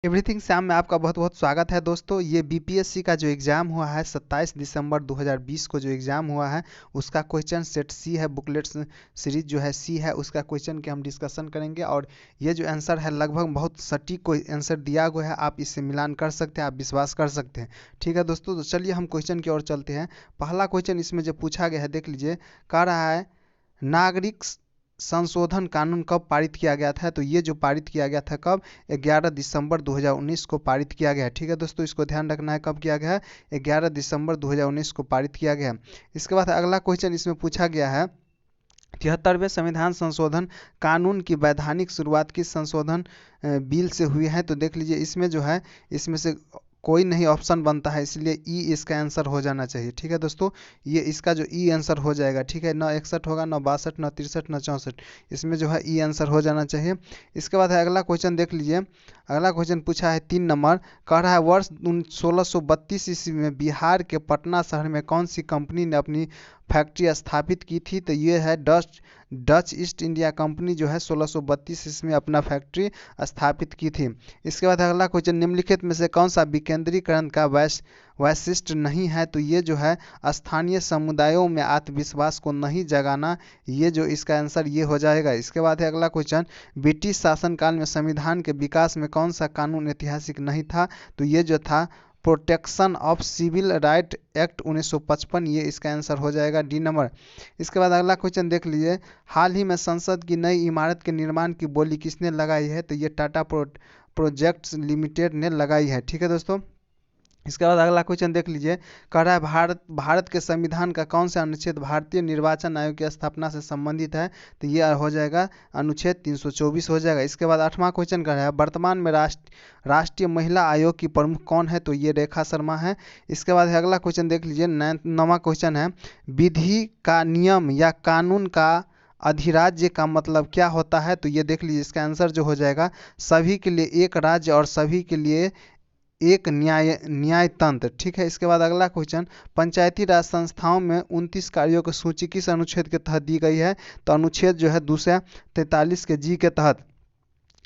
Everything Sam में आपका बहुत बहुत स्वागत है दोस्तों। ये बीपीएससी का जो एग्ज़ाम हुआ है 27 दिसंबर 2020 को जो एग्ज़ाम हुआ है उसका क्वेश्चन सेट सी है, बुकलेट सीरीज जो है सी है, उसका क्वेश्चन के हम डिस्कशन करेंगे। और ये जो आंसर है लगभग बहुत सटीक कोई आंसर दिया हुआ है, आप इससे मिलान कर सकते हैं, आप विश्वास कर सकते हैं। ठीक है दोस्तों, तो चलिए हम क्वेश्चन की ओर चलते हैं। पहला क्वेश्चन इसमें जो पूछा गया है देख लीजिए, कह रहा है नागरिक संशोधन कानून कब पारित किया गया था। तो ये जो पारित किया गया था कब, 11 दिसंबर 2019 को पारित किया गया है। ठीक है दोस्तों, इसको ध्यान रखना है कब किया गया है, 11 दिसंबर 2019 को पारित किया गया है। इसके बाद अगला क्वेश्चन इसमें पूछा गया है 73वें संविधान संशोधन कानून की वैधानिक शुरुआत किस संशोधन बिल से हुई है। तो देख लीजिए इसमें जो है, इसमें से कोई नहीं ऑप्शन बनता है, इसलिए ई इसका आंसर हो जाना चाहिए। ठीक है दोस्तों, ये इसका जो ई आंसर हो जाएगा। ठीक है, न 61 होगा, न 62, न 63, न 64, इसमें जो है ई आंसर हो जाना चाहिए। इसके बाद है अगला क्वेश्चन देख लीजिए। अगला क्वेश्चन पूछा है 3 नंबर, कह रहा है वर्ष 1632 ईस्वी में बिहार के पटना शहर में कौन सी कंपनी ने अपनी फैक्ट्री स्थापित की थी। तो ये है डच ईस्ट इंडिया कंपनी जो है 1632 ईस्वी में अपना फैक्ट्री स्थापित की थी। इसके बाद अगला क्वेश्चन, निम्नलिखित में से कौन सा विकेंद्रीकरण का वैशिष्ट नहीं है। तो ये जो है स्थानीय समुदायों में आत्मविश्वास को नहीं जगाना, ये जो इसका आंसर ये हो जाएगा। इसके बाद है अगला क्वेश्चन, ब्रिटिश शासनकाल में संविधान के विकास में कौन सा कानून ऐतिहासिक नहीं था। तो ये जो था protection of civil right act 1955, ये इसका आंसर हो जाएगा डी नंबर। इसके बाद अगला क्वेश्चन देख लीजिए, हाल ही में संसद की नई इमारत के निर्माण की बोली किसने लगाई है। तो ये टाटा प्रोजेक्ट्स लिमिटेड ने लगाई है। ठीक है दोस्तों, इसके बाद अगला क्वेश्चन देख लीजिए, कह रहा है भारत के संविधान का कौन सा अनुच्छेद भारतीय निर्वाचन आयोग की स्थापना से संबंधित है। तो ये हो जाएगा अनुच्छेद 324 हो जाएगा। इसके बाद 8वां क्वेश्चन कह रहा है वर्तमान में राष्ट्रीय महिला आयोग की प्रमुख कौन है। तो ये रेखा शर्मा है। इसके बाद अगला क्वेश्चन देख लीजिए, 9वां क्वेश्चन है, विधि का नियम या कानून का अधिराज्य का मतलब क्या होता है। तो ये देख लीजिए इसका आंसर जो हो जाएगा, सभी के लिए एक राज्य और सभी के लिए एक न्यायतंत्र। ठीक है, इसके बाद अगला क्वेश्चन, पंचायती राज संस्थाओं में 29 कार्यों की सूची किस अनुच्छेद के तहत दी गई है। तो अनुच्छेद जो है 243 के जी के तहत।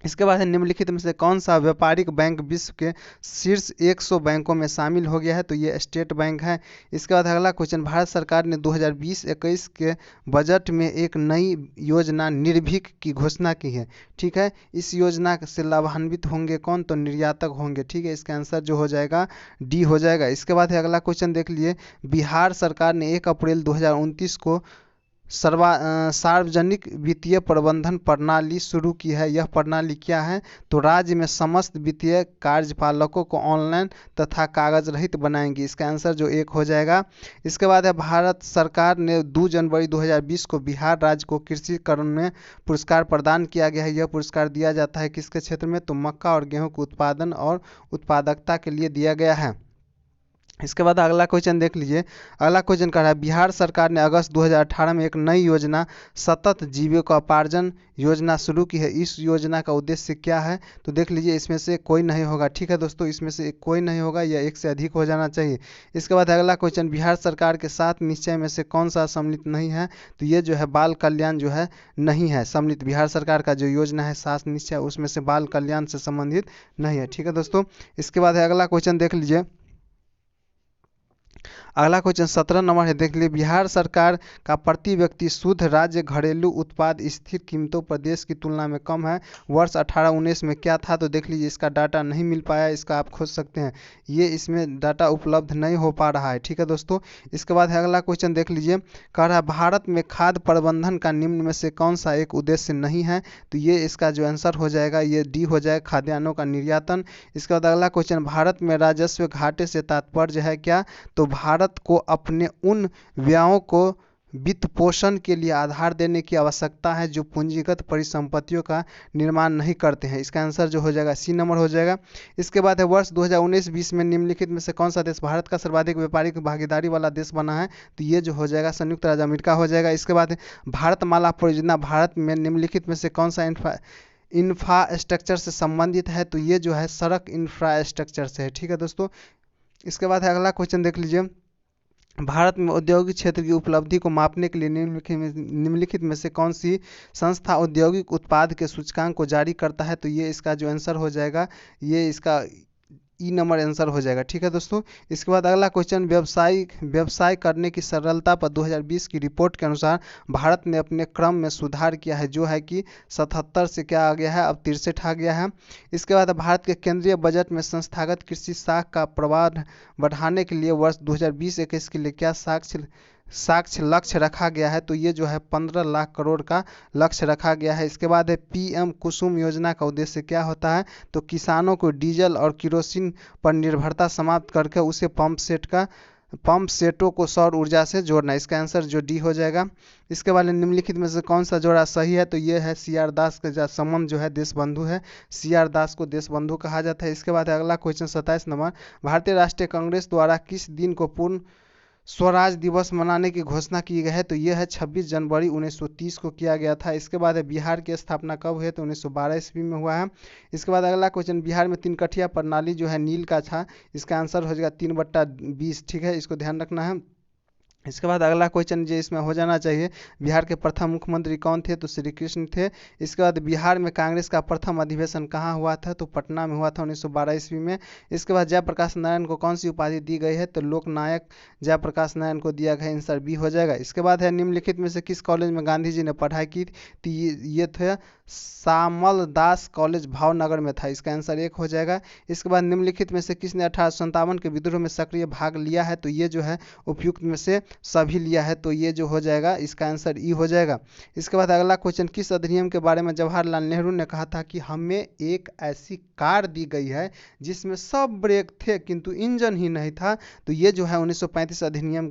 इसके बाद है निम्नलिखित में से कौन सा व्यापारिक बैंक विश्व के शीर्ष 100 बैंकों में शामिल हो गया है। तो ये स्टेट बैंक है। इसके बाद अगला क्वेश्चन, भारत सरकार ने 2020-21 के बजट में एक नई योजना निर्भीक की घोषणा की है। ठीक है, इस योजना से लाभान्वित होंगे कौन। तो निर्यातक होंगे। ठीक है, इसका आंसर जो हो जाएगा डी हो जाएगा। इसके बाद है अगला क्वेश्चन देख लिए, बिहार सरकार ने 1 अप्रैल 2029 को सार्वजनिक वित्तीय प्रबंधन प्रणाली शुरू की है। यह प्रणाली क्या है। तो राज्य में समस्त वित्तीय कार्यपालकों को ऑनलाइन तथा कागज रहित बनाएंगी। इसका आंसर जो 1 हो जाएगा। इसके बाद है भारत सरकार ने 2 जनवरी 2020 को बिहार राज्य को कृषि करण में पुरस्कार प्रदान किया गया है। यह पुरस्कार दिया जाता है किसके क्षेत्र में। तो मक्का और गेहूँ के उत्पादन और उत्पादकता के लिए दिया गया है। इसके बाद अगला क्वेश्चन देख लीजिए। अगला क्वेश्चन कह रहा है बिहार सरकार ने अगस्त 2018 में एक नई योजना सतत जीविकोपार्जन योजना शुरू की है। इस योजना का उद्देश्य क्या है। तो देख लीजिए इसमें से कोई नहीं होगा। ठीक है दोस्तों, इसमें से कोई नहीं होगा, या एक से अधिक हो जाना चाहिए। इसके बाद अगला क्वेश्चन, बिहार सरकार के 7 निश्चय में से कौन सा सम्मिलित नहीं है। तो ये जो है बाल कल्याण जो है नहीं है सम्मिलित। बिहार सरकार का जो योजना है 7 निश्चय, उसमें से बाल कल्याण से संबंधित नहीं है। ठीक है दोस्तों, इसके बाद है अगला क्वेश्चन देख लीजिए। अगला क्वेश्चन 17 नंबर है, देख लीजिए, बिहार सरकार का प्रति व्यक्ति शुद्ध राज्य घरेलू उत्पाद स्थिर कीमतों प्रदेश की तुलना में कम है। वर्ष 18-19 में क्या था। तो देख लीजिए इसका डाटा नहीं मिल पाया, इसका आप खोज सकते हैं, ये इसमें डाटा उपलब्ध नहीं हो पा रहा है। ठीक है दोस्तों, इसके बाद है अगला क्वेश्चन देख लीजिए, कह रहा है भारत में खाद्य प्रबंधन का निम्न में से कौन सा एक उद्देश्य नहीं है। तो ये इसका जो आंसर हो जाएगा ये डी हो जाएगा, खाद्यान्नों का निर्यातन। इसके बाद अगला क्वेश्चन, भारत में राजस्व घाटे से तात्पर्य है क्या। तो भारत को अपने उन व्ययों को वित्त पोषण के लिए आधार देने की आवश्यकता है जो पूंजीगत परिसंपत्तियों का निर्माण नहीं करते हैं। इसका आंसर जो हो जाएगा सी नंबर हो जाएगा। इसके बाद है वर्ष 2019-20 में निम्नलिखित में से कौन सा देश भारत का सर्वाधिक व्यापारिक भागीदारी वाला देश बना है। तो ये जो हो जाएगा संयुक्त राज्य अमेरिका हो जाएगा। इसके बाद भारतमाला परियोजना भारत में निम्नलिखित में से कौन सा इंफ्रास्ट्रक्चर से संबंधित है। तो ये जो है सड़क इंफ्रास्ट्रक्चर से है। ठीक है दोस्तों, इसके बाद है अगला क्वेश्चन देख लीजिए। भारत में औद्योगिक क्षेत्र की उपलब्धि को मापने के लिए निम्नलिखित में से कौन सी संस्था औद्योगिक उत्पाद के सूचकांक को जारी करता है? तो ये इसका जो आंसर हो जाएगा, ये इसका ई नंबर आंसर हो जाएगा। ठीक है दोस्तों, इसके बाद अगला क्वेश्चन, व्यवसाय करने की सरलता पर 2020 की रिपोर्ट के अनुसार भारत ने अपने क्रम में सुधार किया है, जो है कि 77 से क्या आ गया है, अब 63 आ गया है। इसके बाद भारत के केंद्रीय बजट में संस्थागत कृषि साख का प्रवाह बढ़ाने के लिए वर्ष 2020-21 के लिए क्या साक्ष्य लक्ष्य रखा गया है? तो ये जो है 15 लाख करोड़ का लक्ष्य रखा गया है। इसके बाद है पीएम कुसुम योजना का उद्देश्य क्या होता है? तो किसानों को डीजल और केरोसिन पर निर्भरता समाप्त करके उसे पंप सेटों को सौर ऊर्जा से जोड़ना। इसका आंसर जो डी हो जाएगा। इसके बाद निम्नलिखित में से कौन सा जोड़ा सही है? तो ये है CR दास का संबंध जो है देशबंधु है, CR दास को देशबंधु कहा जाता है। इसके बाद अगला क्वेश्चन 27 नंबर, भारतीय राष्ट्रीय कांग्रेस द्वारा किस दिन को पूर्ण स्वराज दिवस मनाने की घोषणा की गई है? तो यह है 26 जनवरी 1930 को किया गया था। इसके बाद है बिहार की स्थापना कब हुई? तो 1912 ईस्वी में हुआ है। इसके बाद अगला क्वेश्चन, बिहार में 3 कठिया प्रणाली जो है नील का था, इसका आंसर हो जाएगा 3/20। ठीक है, इसको ध्यान रखना है। इसके बाद अगला क्वेश्चन जो इसमें हो जाना चाहिए, बिहार के प्रथम मुख्यमंत्री कौन थे? तो श्री कृष्ण थे। इसके बाद बिहार में कांग्रेस का प्रथम अधिवेशन कहाँ हुआ था? तो पटना में हुआ था 1912 ईस्वी में। इसके बाद जयप्रकाश नारायण को कौन सी उपाधि दी गई है? तो लोकनायक जयप्रकाश नारायण को दिया गया, आंसर बी हो जाएगा। इसके बाद है निम्नलिखित में से किस कॉलेज में गांधी जी ने पढ़ाई की? तो ये थे श्यामल दास कॉलेज भावनगर में था, इसका आंसर 1 हो जाएगा। इसके बाद निम्नलिखित में से किसने 1857 के विद्रोह में सक्रिय भाग लिया है? तो ये जो है उपयुक्त में से सभी लिया है, तो ये जो हो जाएगा इसका आंसर ई हो जाएगा। इसके बाद अगला क्वेश्चन, किस अधिनियम के बारे में जवाहरलाल नेहरू ने कहा था कि हमें एक ऐसी कार दी गई है जिसमें सब ब्रेक थे किंतु इंजन ही नहीं था? तो ये जो है 1935 अधिनियम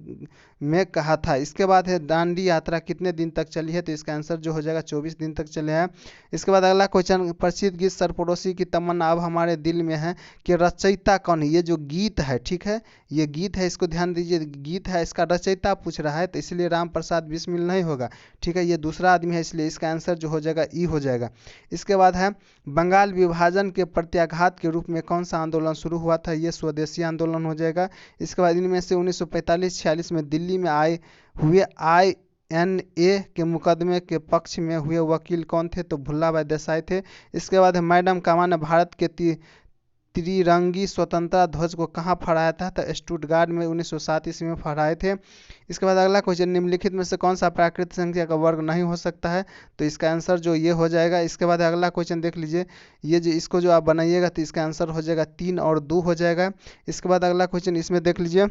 में कहा था। इसके बाद है दांडी यात्रा कितने दिन तक चली है? तो इसका आंसर जो हो जाएगा 24 दिन तक चले हैं। इसके बाद अगला क्वेश्चन, प्रसिद्ध गीत सरपड़ोसी की तमन्ना अब हमारे दिल में है कि रचयिता कौन है? ये जो गीत है, ठीक है, ये गीत है, इसको ध्यान दीजिए, गीत है, इसका रचयिता पूछ रहा है, तो इसलिए राम प्रसाद बिस्मिल नहीं होगा। ठीक है, ये दूसरा आदमी है, इसलिए इसका आंसर जो हो जाएगा ई हो जाएगा। इसके बाद है बंगाल विभाजन के प्रत्याघात के रूप में कौन सा आंदोलन शुरू हुआ था? ये स्वदेशी आंदोलन हो जाएगा। इसके बाद इनमें से 1945-46 में दिल्ली में हुए INA के मुकदमे के पक्ष में हुए वकील कौन थे? तो भुल्ला भाई देसाई थे। इसके बाद है मैडम कामा ने भारत के त्रिरंगी स्वतंत्रता ध्वज को कहाँ फहराया था? तो स्टुटगार्ट में 1907 ईस्वी में फहराए थे। इसके बाद अगला क्वेश्चन, निम्नलिखित में से कौन सा प्राकृतिक संख्या का वर्ग नहीं हो सकता है? तो इसका आंसर जो ये हो जाएगा। इसके बाद अगला क्वेश्चन देख लीजिए, ये जो इसको जो आप बनाइएगा तो इसका आंसर हो जाएगा 3 और 2 हो जाएगा। इसके बाद अगला क्वेश्चन इसमें देख लीजिए,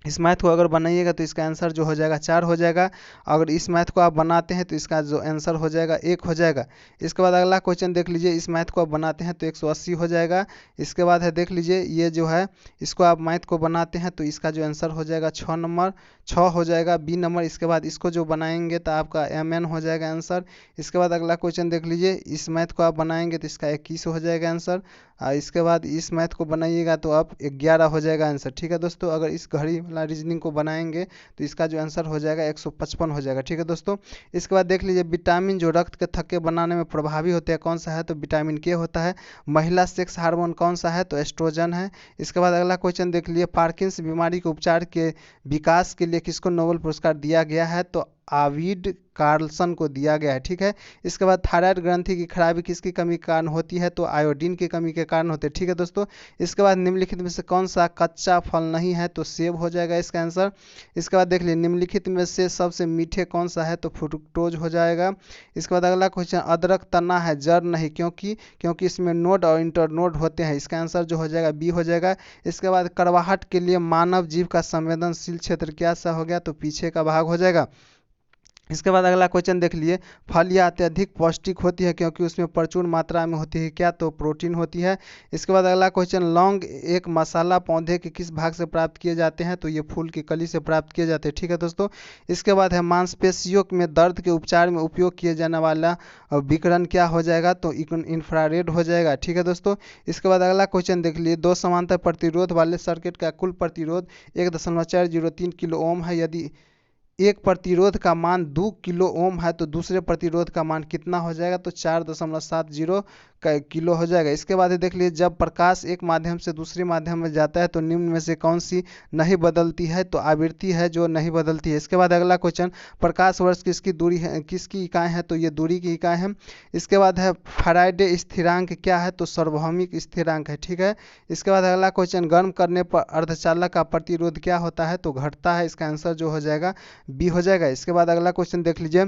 इस मैथ को अगर बनाइएगा तो इसका आंसर जो हो जाएगा 4 हो जाएगा। अगर इस मैथ को आप बनाते हैं तो इसका जो आंसर हो जाएगा 1 हो जाएगा। इसके बाद अगला क्वेश्चन देख लीजिए, इस मैथ को आप बनाते हैं तो 180 हो जाएगा। इसके बाद है देख लीजिए, ये जो है इसको आप मैथ को बनाते हैं तो इसका जो आंसर हो जाएगा 6 हो जाएगा, बी नंबर। इसके बाद इसको जो बनाएंगे तो आपका MN हो जाएगा आंसर। इसके बाद अगला क्वेश्चन देख लीजिए, इस मैथ को आप बनाएंगे तो इसका 21 हो जाएगा आंसर। इसके बाद इस मैथ को बनाइएगा तो आप 11 हो जाएगा आंसर। ठीक है दोस्तों, अगर इस घड़ी वाला रीजनिंग को बनाएंगे तो इसका जो आंसर हो जाएगा 155 हो जाएगा। ठीक है दोस्तों, इसके बाद देख लीजिए, विटामिन जो रक्त के थक्के बनाने में प्रभावी होते हैं कौन सा है? तो विटामिन के होता है। महिला सेक्स हार्मोन कौन सा है? तो एस्ट्रोजन है। इसके बाद अगला क्वेश्चन देख लीजिए, पार्किंस बीमारी के उपचार के विकास के लिए किसको नोबेल पुरस्कार दिया गया है? तो आविड कार्लसन को दिया गया है। ठीक है, इसके बाद थायराइड ग्रंथि की खराबी किसकी कमी के कारण होती है? तो आयोडीन की कमी के कारण होते हैं। ठीक है दोस्तों, इसके बाद निम्नलिखित में से कौन सा कच्चा फल नहीं है? तो सेब हो जाएगा इसका आंसर। इसके बाद देख लीजिए, निम्नलिखित में से सबसे मीठे कौन सा है? तो फ्रुक्टोज हो जाएगा। इसके बाद अगला क्वेश्चन, अदरक तना है जड़ नहीं, क्योंकि इसमें नोड और इंटरनोड होते हैं, इसका आंसर जो हो जाएगा बी हो जाएगा। इसके बाद कड़वाहट के लिए मानव जीव का संवेदनशील क्षेत्र क्या सा हो गया? तो पीछे का भाग हो जाएगा। इसके बाद अगला क्वेश्चन देख लिए, फलियां अत्यधिक पौष्टिक होती है क्योंकि उसमें प्रचुर मात्रा में होती है क्या? तो प्रोटीन होती है। इसके बाद अगला क्वेश्चन, लौंग एक मसाला पौधे के किस भाग से प्राप्त किए जाते हैं? तो ये फूल की कली से प्राप्त किए जाते हैं। ठीक है दोस्तों, इसके बाद है मांसपेशियों में दर्द के उपचार में उपयोग किए जाने वाला विकिरण क्या हो जाएगा? तो इंफ्रारेड हो जाएगा। ठीक है दोस्तों, इसके बाद अगला क्वेश्चन देख लिए, 2 समांतर प्रतिरोध वाले सर्किट का कुल प्रतिरोध 1.403 किलो ओम है। यदि एक प्रतिरोध का मान 2 किलो ओम है तो दूसरे प्रतिरोध का मान कितना हो जाएगा? तो 4.70 किलो हो जाएगा। इसके बाद देख लीजिए, जब प्रकाश एक माध्यम से दूसरे माध्यम में जाता है तो निम्न में से कौन सी नहीं बदलती है, तो आवृत्ति है जो नहीं बदलती है। इसके बाद अगला क्वेश्चन, प्रकाश वर्ष किसकी दूरी है, किसकी इकाई है, तो ये दूरी की इकाई है। इसके बाद है फैराडे स्थिरांक क्या है, तो सार्वभौमिक स्थिरांक है, ठीक है। इसके बाद अगला क्वेश्चन, गर्म करने पर अर्धचालक का प्रतिरोध क्या होता है, तो घटता है। इसका आंसर जो हो जाएगा बी हो जाएगा। इसके बाद अगला क्वेश्चन देख लीजिए,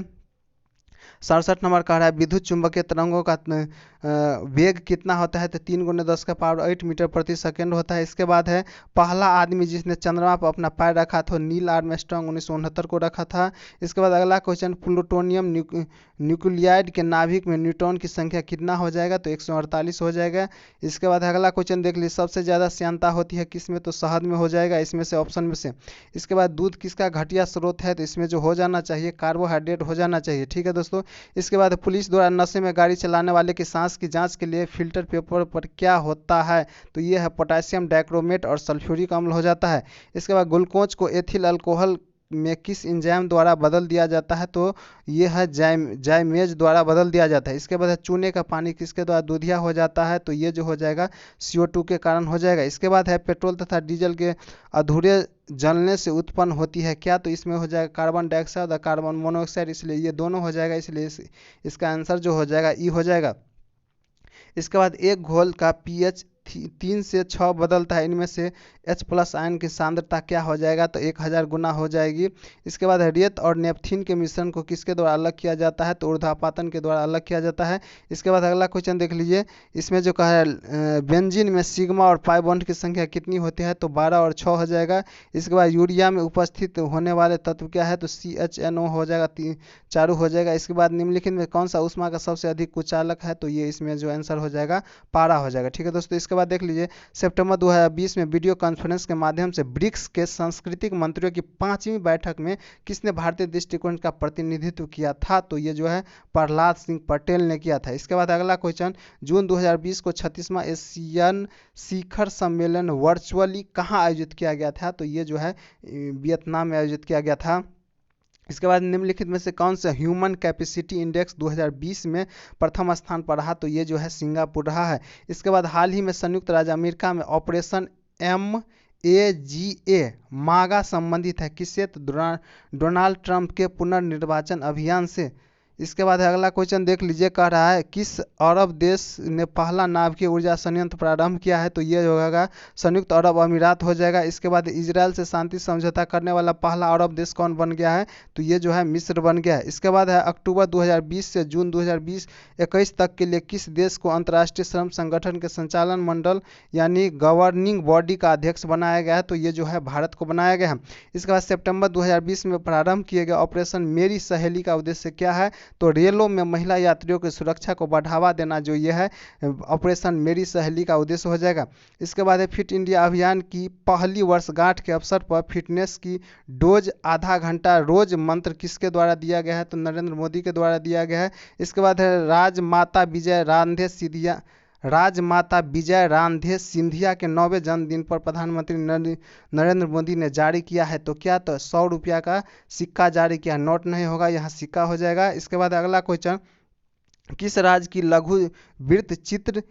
67 नंबर कह रहा है विद्युत चुंबकीय तरंगों का वेग कितना होता है, तो 3 × 10⁸ मीटर प्रति सेकंड होता है। इसके बाद है पहला आदमी जिसने चंद्रमा पर अपना पैर रखा था, नील आर्मस्ट्रांग 1969 को रखा था। इसके बाद अगला क्वेश्चन, प्लूटोनियम न्यूक्लियाइड के नाभिक में न्यूट्रॉन की संख्या कितना हो जाएगा, तो 148 हो जाएगा। इसके बाद अगला क्वेश्चन देख लीजिए, सबसे ज़्यादा श्यानता होती है किस में, तो शहद में हो जाएगा, इसमें से ऑप्शन में से। इसके बाद दूध किसका घटिया स्रोत है, तो इसमें जो हो जाना चाहिए कार्बोहाइड्रेट हो जाना चाहिए, ठीक है दोस्तों। इसके बाद पुलिस द्वारा नशे में गाड़ी चलाने वाले की सांस की जांच के लिए फिल्टर पेपर पर क्या होता है, तो ये है पोटेशियम डाइक्रोमेट और सल्फ्यूरिक अम्ल हो जाता है। इसके बाद ग्लूकोज को एथिल अल्कोहल में किस एंजाइम द्वारा बदल दिया जाता है, तो ये है जाइमेज द्वारा बदल दिया जाता है। इसके बाद चूने का पानी किसके द्वारा दूधिया हो जाता है, तो ये जो हो जाएगा CO2 के कारण हो जाएगा। इसके बाद है पेट्रोल तथा डीजल के अधूरे जलने से उत्पन्न होती है क्या, तो इसमें हो जाएगा कार्बन डाइऑक्साइड और कार्बन मोनोऑक्साइड, इसलिए ये दोनों हो जाएगा, इसलिए इसका आंसर जो हो जाएगा ई हो जाएगा। इसके बाद एक घोल का pH 3 से 6 बदलता है, इनमें से H+ आयन की सांद्रता क्या हो जाएगा, तो 1000 गुना हो जाएगी। इसके बाद रेत और नेपथीन के मिश्रण को किसके द्वारा अलग किया जाता है, तो ऊर्ध्वापातन के द्वारा अलग किया जाता है। इसके बाद अगला क्वेश्चन देख लीजिए, इसमें जो कहा है बेंजीन में सिग्मा और पाई बॉन्ड की संख्या कितनी होती है, तो 12 और 6 हो जाएगा। इसके बाद यूरिया में उपस्थित होने वाले तत्व क्या है, तो CHNO हो जाएगा, चारू हो जाएगा। इसके बाद निम्नलिखित में कौन सा ऊष्मा का सबसे अधिक कुचालक है, तो ये इसमें जो आंसर हो जाएगा पारा हो जाएगा, ठीक है दोस्तों। इसके बाद देख लीजिए, सितंबर 2020 में वीडियो कॉन्फ्रेंस के माध्यम से ब्रिक्स के सांस्कृतिक मंत्रियों की 5वीं बैठक में किसने भारतीय दृष्टिकोण का प्रतिनिधित्व किया था, तो ये जो है प्रहलाद सिंह पटेल ने किया था। इसके बाद अगला क्वेश्चन, जून 2020 को 36वां एशियन शिखर सम्मेलन वर्चुअली कहाँ आयोजित किया गया था, तो ये जो है वियतनाम में आयोजित किया गया था। इसके बाद निम्नलिखित में से कौन सा ह्यूमन कैपेसिटी इंडेक्स 2020 में प्रथम स्थान पर रहा, तो ये जो है सिंगापुर रहा है। इसके बाद हाल ही में संयुक्त राज्य अमेरिका में ऑपरेशन MAGA मागा संबंधित है किससे, तो डोनाल्ड ट्रंप के पुनर्निर्वाचन अभियान से। इसके बाद अगला क्वेश्चन देख लीजिए, कह रहा है किस अरब देश ने पहला नाभिकीय ऊर्जा संयंत्र प्रारंभ किया है, तो ये होगा संयुक्त अरब अमीरात हो जाएगा। इसके बाद इजराइल से शांति समझौता करने वाला पहला अरब देश कौन बन गया है, तो ये जो है मिस्र बन गया है। इसके बाद है अक्टूबर 2020 से जून 2021 तक के लिए किस देश को अंतर्राष्ट्रीय श्रम संगठन के संचालन मंडल यानी गवर्निंग बॉडी का अध्यक्ष बनाया गया है, तो ये जो है भारत को बनाया गया है। इसके बाद सितंबर 2020 में प्रारंभ किए गए ऑपरेशन मेरी सहेली का उद्देश्य क्या है, तो रेलों में महिला यात्रियों की सुरक्षा को बढ़ावा देना, जो ये है ऑपरेशन मेरी सहेली का उद्देश्य हो जाएगा। इसके बाद है फिट इंडिया अभियान की पहली वर्षगांठ के अवसर पर फिटनेस की डोज आधा घंटा रोज मंत्र किसके द्वारा दिया गया है, तो नरेंद्र मोदी के द्वारा दिया गया है। इसके बाद है राजमाता विजय रांधे सिंधिया के 9वें जन्मदिन पर प्रधानमंत्री नरेंद्र मोदी ने जारी किया है, तो क्या, तो 100 रुपया का सिक्का जारी किया, नोट नहीं होगा, यहाँ सिक्का हो जाएगा। इसके बाद अगला क्वेश्चन, किस राज्य की लघु वृत्त चित्र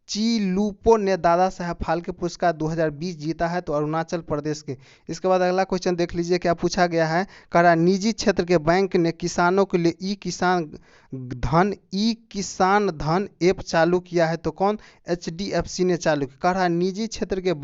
चीलूपो ने दादा साहब फाल्के पुरस्कार 2020 जीता है, तो अरुणाचल प्रदेश के। इसके बाद अगला क्वेश्चन देख लीजिए, क्या पूछा गया है, कह रहा निजी क्षेत्र के बैंक ने किसानों के लिए ई किसान धन ऐप चालू किया है, तो कौन, HDFC ने चालू किया। कह रहा निजी क्षेत्र के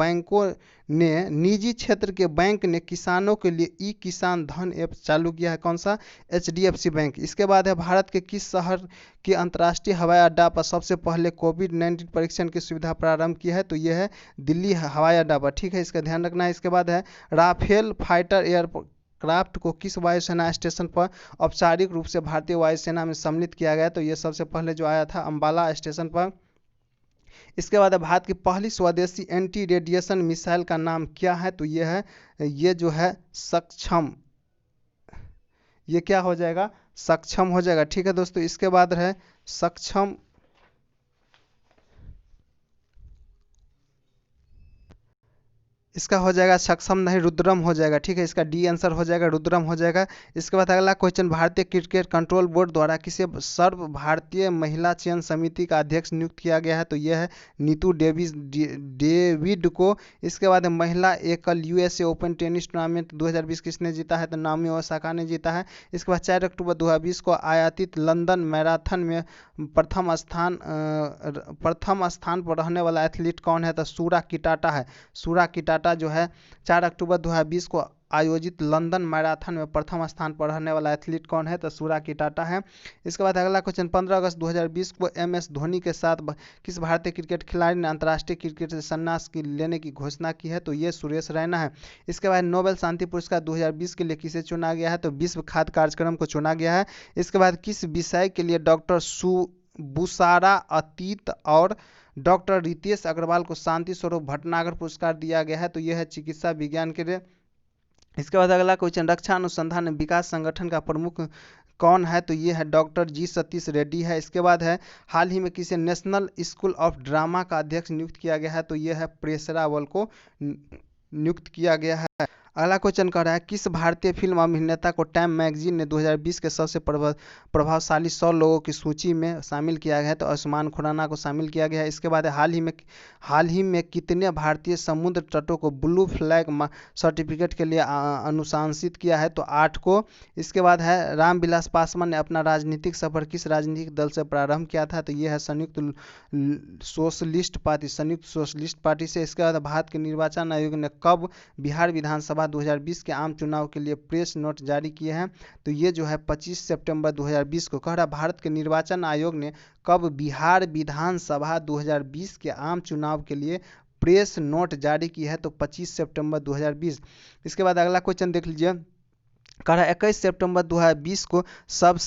बैंक ने किसानों के लिए ई किसान धन ऐप चालू किया है, कौन सा, HDFC बैंक। इसके बाद है भारत के किस शहर के अंतर्राष्ट्रीय हवाई अड्डा पर सबसे पहले कोविड-19 परीक्षण की सुविधा प्रारंभ की है, तो यह है दिल्ली हवाई अड्डा पर, ठीक है, इसका ध्यान रखना है। इसके बाद है राफेल फाइटर एयरक्राफ्ट को किस वायुसेना स्टेशन पर औपचारिक रूप से भारतीय वायुसेना में सम्मिलित किया गया, तो ये सबसे पहले जो आया था अंबाला स्टेशन पर। इसके बाद भारत की पहली स्वदेशी एंटी रेडिएशन मिसाइल का नाम क्या है, तो ये जो है सक्षम, ये क्या हो जाएगा, सक्षम हो जाएगा, ठीक है दोस्तों। इसके बाद है सक्षम, इसका हो जाएगा सक्षम नहीं रुद्रम हो जाएगा। ठीक है, इसका डी आंसर हो जाएगा, रुद्रम हो जाएगा। इसके बाद अगला क्वेश्चन, भारतीय क्रिकेट कंट्रोल बोर्ड द्वारा किसे सर्व भारतीय महिला चयन समिति का अध्यक्ष नियुक्त किया गया है? तो यह है नीतू डेविड को। इसके बाद महिला एकल यूएसए ओपन टेनिस टूर्नामेंट 2020 किसने जीता है? तो नाओमी ओसाका ने जीता है। इसके बाद 4 अक्टूबर 2020 को आयोजित लंदन मैराथन में प्रथम स्थान पर रहने वाला एथलीट कौन है? तो सूरा किटाटा है। सूरा किटाटा जो है 4 अक्टूबर 2020 को आयोजित लंदन मैराथन में प्रथम स्थान पर रहने वाला एथलीट कौन है? तो सूरा किटाटा है। इसके बाद अगला क्वेश्चन, 15 अगस्त 2020 को एमएस धोनी के साथ किस भारतीय क्रिकेट खिलाड़ी ने अंतर्राष्ट्रीय क्रिकेट से संन्यास लेने की घोषणा की है? तो ये सुरेश रैना है। इसके बाद नोबेल शांति पुरस्कार 2020 के लिए किसे चुना गया है? तो विश्व खाद्य कार्यक्रम को चुना गया है। इसके बाद किस विषय के लिए डॉक्टर बुसारा अतीत और डॉक्टर रितेश अग्रवाल को शांति स्वरूप भटनागर पुरस्कार दिया गया है? तो यह है चिकित्सा विज्ञान के लिए। इसके बाद अगला क्वेश्चन, रक्षा अनुसंधान विकास संगठन का प्रमुख कौन है? तो ये है डॉक्टर जी सतीश रेड्डी है। इसके बाद है हाल ही में किसे नेशनल स्कूल ऑफ ड्रामा का अध्यक्ष नियुक्त किया गया है? तो ये है प्रेसरावल को नियुक्त किया गया है। अगला क्वेश्चन कह रहा है, किस भारतीय फिल्म अभिनेता को टाइम मैगजीन ने 2020 के सबसे प्रभावशाली 100 लोगों की सूची में शामिल किया गया है? तो आयुष्मान खुराना को शामिल किया गया है। इसके बाद हाल ही में कितने भारतीय समुद्र तटों को ब्लू फ्लैग सर्टिफिकेट के लिए अनुशंसित किया है? तो 8 को। इसके बाद है रामविलास पासवान ने अपना राजनीतिक सफर किस राजनीतिक दल से प्रारंभ किया था? तो यह है संयुक्त सोशलिस्ट पार्टी से। इसके बाद भारत के निर्वाचन आयोग ने कब बिहार विधानसभा 2020 के आम चुनाव के लिए प्रेस नोट जारी किए हैं? तो ये जो है 25 सितंबर 2020 को। कह रहा भारत के निर्वाचन आयोग ने कब बिहार विधानसभा 2020 के आम चुनाव के लिए प्रेस नोट जारी की है? तो 25 सितंबर 2020। इसके बाद अगला क्वेश्चन देख लीजिए, कह रहा 21 सितंबर 2020 को सब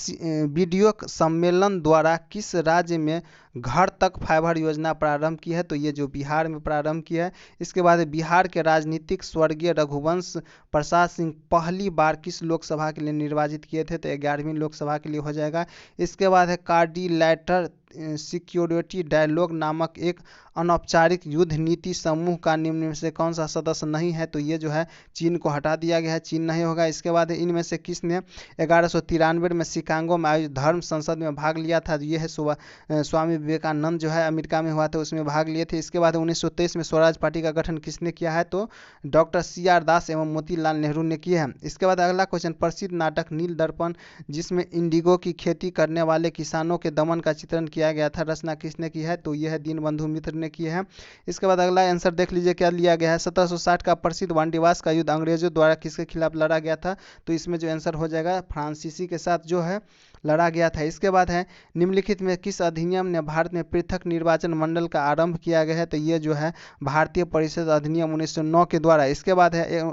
वीडियो सम्मेलन द्वारा किस राज्य में घर तक फाइबर योजना प्रारंभ की है? तो ये जो बिहार में प्रारंभ किया है। इसके बाद बिहार के राजनीतिक स्वर्गीय रघुवंश प्रसाद सिंह पहली बार किस लोकसभा के लिए निर्वाचित किए थे? तो 11वीं लोकसभा के लिए हो जाएगा। इसके बाद है कार्डिलैटर सिक्योरिटी डायलॉग नामक एक अनौपचारिक युद्ध नीति समूह का निम्न में से कौन सा सदस्य नहीं है? तो ये जो है चीन को हटा दिया गया है, चीन नहीं होगा। इसके बाद इनमें से किसने 1193 में शिकागो में आयोजित धर्म संसद में भाग लिया था? ये है स्वामी विवेकानंद जो है अमेरिका में हुआ था, उसमें भाग लिए थे। इसके बाद 1923 में स्वराज पार्टी का गठन किसने किया है? तो डॉक्टर CR दास एवं मोतीलाल नेहरू ने किया है। इसके बाद अगला क्वेश्चन, प्रसिद्ध नाटक नील दर्पण जिसमें इंडिगो की खेती करने वाले किसानों के दमन का चित्रण किया गया था, रचना किसने की है? तो यह है दीनबंधु मित्र ने की है। इसके बाद अगला आंसर देख लीजिए क्या लिया गया है। 1760 का प्रसिद्ध वांडीवास का युद्ध अंग्रेजों द्वारा किसके खिलाफ लड़ा गया था? तो इसमें जो आंसर हो जाएगा फ्रांसीसी के साथ जो है लड़ा गया था। इसके बाद है निम्नलिखित में किस अधिनियम ने भारत में पृथक निर्वाचन मंडल का आरंभ किया गया है? तो ये जो है भारतीय परिषद अधिनियम 1909 के द्वारा। इसके बाद है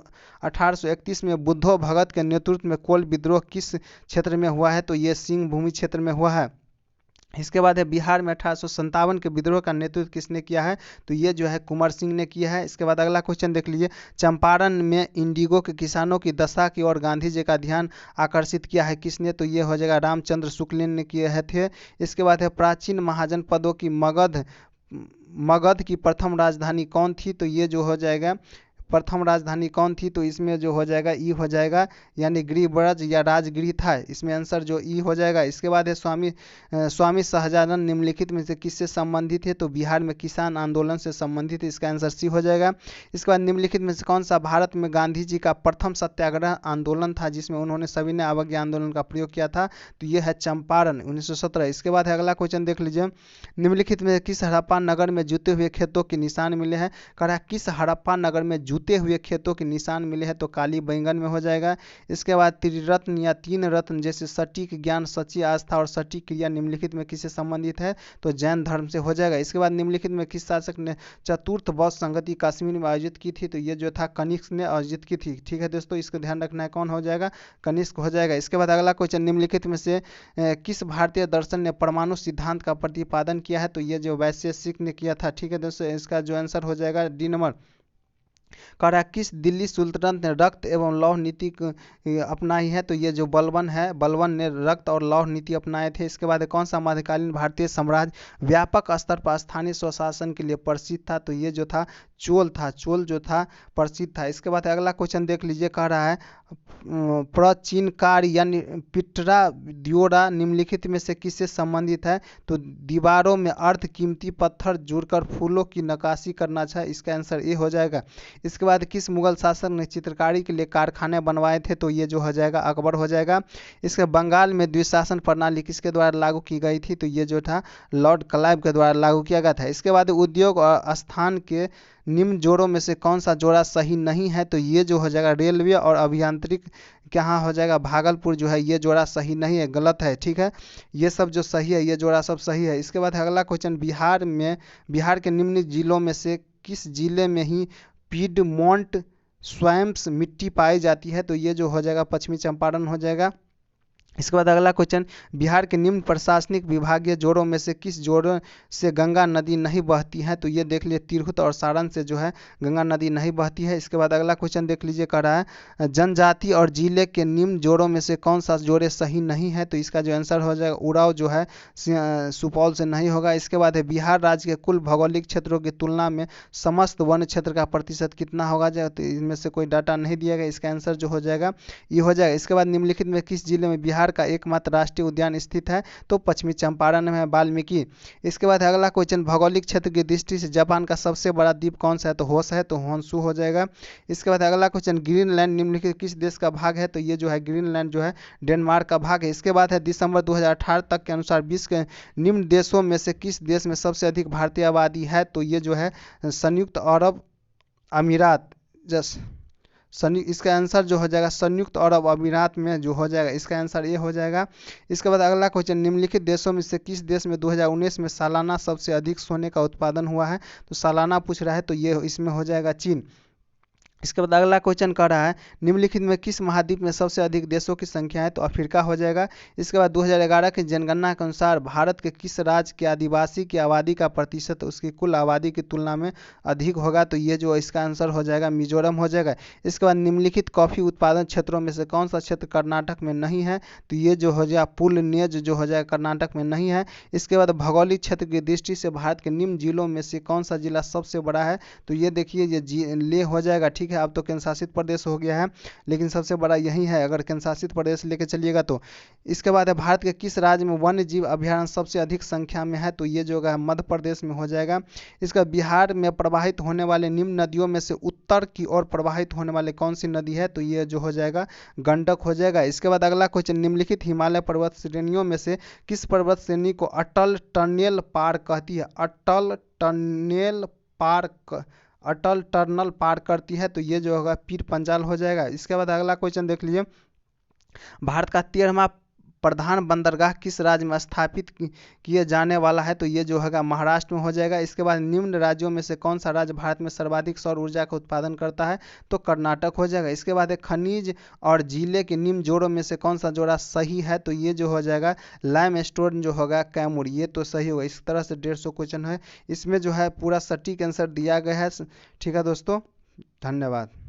1831 में बुद्धो भगत के नेतृत्व में कोल विद्रोह किस क्षेत्र में हुआ है? तो ये सिंह भूमि क्षेत्र में हुआ है। इसके बाद है बिहार में 1857 के विद्रोह का नेतृत्व किसने किया है? तो ये जो है कुंवर सिंह ने किया है। इसके बाद अगला क्वेश्चन देख लीजिए, चंपारण में इंडिगो के किसानों की दशा की ओर गांधी जी का ध्यान आकर्षित किया है किसने? तो ये हो जाएगा रामचंद्र शुक्ल ने किए है थे। इसके बाद है प्राचीन महाजनपदों की मगध की प्रथम राजधानी कौन थी? तो ये जो हो जाएगा प्रथम राजधानी कौन थी? तो इसमें जो हो जाएगा ई हो जाएगा, यानी गृहब्रज या राजगृह था। इसमें आंसर जो ई हो जाएगा। इसके बाद है स्वामी सहजानंद निम्नलिखित में से किससे संबंधित है? तो बिहार में किसान आंदोलन से संबंधित है। इसका आंसर सी हो जाएगा। इसके बाद निम्नलिखित में से कौन सा भारत में गांधी जी का प्रथम सत्याग्रह आंदोलन था जिसमें उन्होंने सविनय अवज्ञा आंदोलन का प्रयोग किया था? तो यह है चंपारण 1917। इसके बाद है अगला क्वेश्चन देख लीजिए, निम्नलिखित में किस हड़प्पा नगर में जुते हुए खेतों के निशान मिले हैं? कह रहा है किस हड़प्पा नगर में जूते हुए खेतों के निशान मिले हैं? तो काली बैंगन में हो जाएगा। इसके बाद त्रिरत्न या 3 रत्न जैसे सटीक ज्ञान, सच्ची आस्था और सटीक क्रिया निम्नलिखित में किससे संबंधित है? तो जैन धर्म से हो जाएगा। इसके बाद निम्नलिखित में किस शासक ने चतुर्थ बौद्ध संगति कश्मीर में आयोजित की थी? तो ये जो था कनिष्क ने आयोजित की थी। ठीक है दोस्तों, इसको ध्यान रखना है, कौन हो जाएगा? कनिष्क हो जाएगा। इसके बाद अगला क्वेश्चन, निम्नलिखित में से किस भारतीय दर्शन ने परमाणु सिद्धांत का प्रतिपादन किया है? तो ये जो वैशेषिक ने किया था। ठीक है दोस्तों, इसका जो आंसर हो जाएगा डी नंबर। कह रहा है किस दिल्ली सुल्तनत ने रक्त एवं लौह नीति अपनाई है, तो ये जो बलबन है, बलबन ने रक्त और लौह नीति अपनाए थे। इसके बाद कौन सा मध्यकालीन भारतीय साम्राज्य व्यापक स्तर पर स्थानीय स्वशासन के लिए प्रसिद्ध था, तो ये जो था चोल था, चोल जो था प्रसिद्ध था। इसके बाद अगला क्वेश्चन देख लीजिए, कह रहा है प्राचीन कार्य यानी पिटरा दियोरा निम्नलिखित में से किससे संबंधित है, तो दीवारों में अर्ध कीमती पत्थर जुड़कर फूलों की नक्काशी करना था। इसका आंसर ए हो जाएगा। इसके बाद किस मुगल शासक ने चित्रकारी के लिए कारखाने बनवाए थे, तो ये जो हो जाएगा अकबर हो जाएगा। इसके बंगाल में द्विशासन प्रणाली किसके द्वारा लागू की गई थी, तो ये जो था लॉर्ड क्लाइव के द्वारा लागू किया गया था। इसके बाद उद्योग और स्थान के निम्न जोड़ों में से कौन सा जोड़ा सही नहीं है, तो ये जो हो जाएगा रेलवे और अभियांत्रिक कहाँ हो जाएगा, भागलपुर जो है ये जोड़ा सही नहीं है, गलत है। ठीक है, ये सब जो सही है ये जोड़ा सब सही है। इसके बाद अगला क्वेश्चन, बिहार के निम्न जिलों में से किस जिले में ही पीडमोंट स्वैम्प्स मिट्टी पाई जाती है, तो ये जो हो जाएगा पश्चिमी चंपारण हो जाएगा। इसके बाद अगला क्वेश्चन, बिहार के निम्न प्रशासनिक विभागीय जोड़ों में से किस जोड़ों से गंगा नदी नहीं बहती है, तो ये देख लीजिए तिरहुत और सारण से जो है गंगा नदी नहीं बहती है। इसके बाद अगला क्वेश्चन देख लीजिए, कह रहा है जनजाति और जिले के निम्न जोड़ों में से कौन सा जोड़े सही नहीं है, तो इसका जो आंसर हो जाएगा उड़ाव जो है सुपौल से नहीं होगा। इसके बाद है बिहार राज्य के कुल भौगोलिक क्षेत्रों की तुलना में समस्त वन क्षेत्र का प्रतिशत कितना होगा, तो इनमें से कोई डाटा नहीं दिया गया, इसका आंसर जो हो जाएगा ये हो जाएगा। इसके बाद निम्नलिखित में किस जिले में बिहार का एकमात्र राष्ट्रीय उद्यान स्थित है, तो पश्चिमी चंपारण में वाल्मीकि। इसके बाद अगला क्वेश्चन, भौगोलिक क्षेत्र की दृष्टि से जापान का सबसे बड़ा द्वीप कौन सा है, तो होश है, तो होन्शु हो जाएगा। इसके बाद अगला क्वेश्चन, ग्रीनलैंड निम्नलिखित किस देश का भाग है, तो ये जो है ग्रीनलैंड जो है डेनमार्क का भाग है। इसके बाद है दिसंबर 2018 तक के अनुसार विश्व के निम्न देशों में से किस देश में सबसे अधिक भारतीय आबादी है, तो ये जो है संयुक्त अरब अमीरात इसका आंसर जो हो जाएगा संयुक्त अरब अमीरात में जो हो जाएगा, इसका आंसर ये हो जाएगा। इसके बाद अगला क्वेश्चन, निम्नलिखित देशों में से किस देश में 2019 में सालाना सबसे अधिक सोने का उत्पादन हुआ है, तो सालाना पूछ रहा है, तो ये इसमें हो जाएगा चीन। इसके बाद अगला क्वेश्चन कर रहा है निम्नलिखित में किस महाद्वीप में सबसे अधिक देशों की संख्या है, तो अफ्रीका हो जाएगा। इसके बाद 2011 की जनगणना के अनुसार भारत के किस राज्य के आदिवासी की आबादी का प्रतिशत उसकी कुल आबादी की तुलना में अधिक होगा, तो ये जो इसका आंसर हो जाएगा मिजोरम हो जाएगा। इसके बाद निम्नलिखित कॉफी उत्पादन क्षेत्रों में से कौन सा क्षेत्र कर्नाटक में नहीं है, तो ये जो हो जाएगा पुलनेज जो हो जाएगा कर्नाटक में नहीं है। इसके बाद भौगोलिक क्षेत्र की दृष्टि से भारत के निम्न जिलों में से कौन सा जिला सबसे बड़ा है, तो ये देखिए ये लेह हो जाएगा। ठीक है, अब तो केंद्र शासित प्रदेश हो गया है, लेकिन सबसे बड़ा यही है अगर केंद्र शासित प्रदेश लेके चलिएगा तो। इसके बाद है भारत के किस राज्य में वन्य जीव अभ्यारण्य सबसे अधिक संख्या में है, तो ये जो है मध्य प्रदेश में हो जाएगा। इसका बिहार में प्रवाहित होने वाले निम्न नदियों में से उत्तर की ओर प्रवाहित होने वाले कौन सी नदी है, तो ये जो हो जाएगा गंडक हो जाएगा। इसके बाद अगला क्वेश्चन, निम्नलिखित हिमालय पर्वत श्रेणियों में से किस पर्वत श्रेणी को अटल टनल पार कहती है, अटल टनल पार करती है, तो ये जो होगा पीर पंजाल हो जाएगा। इसके बाद अगला क्वेश्चन देख लीजिए, भारत का 13वां प्रधान बंदरगाह किस राज्य में स्थापित किए जाने वाला है, तो ये जो होगा महाराष्ट्र में हो जाएगा। इसके बाद निम्न राज्यों में से कौन सा राज्य भारत में सर्वाधिक सौर ऊर्जा का उत्पादन करता है, तो कर्नाटक हो जाएगा। इसके बाद खनिज और जिले के निम्न जोड़ों में से कौन सा जोड़ा सही है, तो ये जो हो जाएगा लाइम स्टोन जो होगा कैमूर, ये तो सही होगा। इस तरह से 150 क्वेश्चन है, इसमें जो है पूरा सटीक आंसर दिया गया है। ठीक है दोस्तों, धन्यवाद।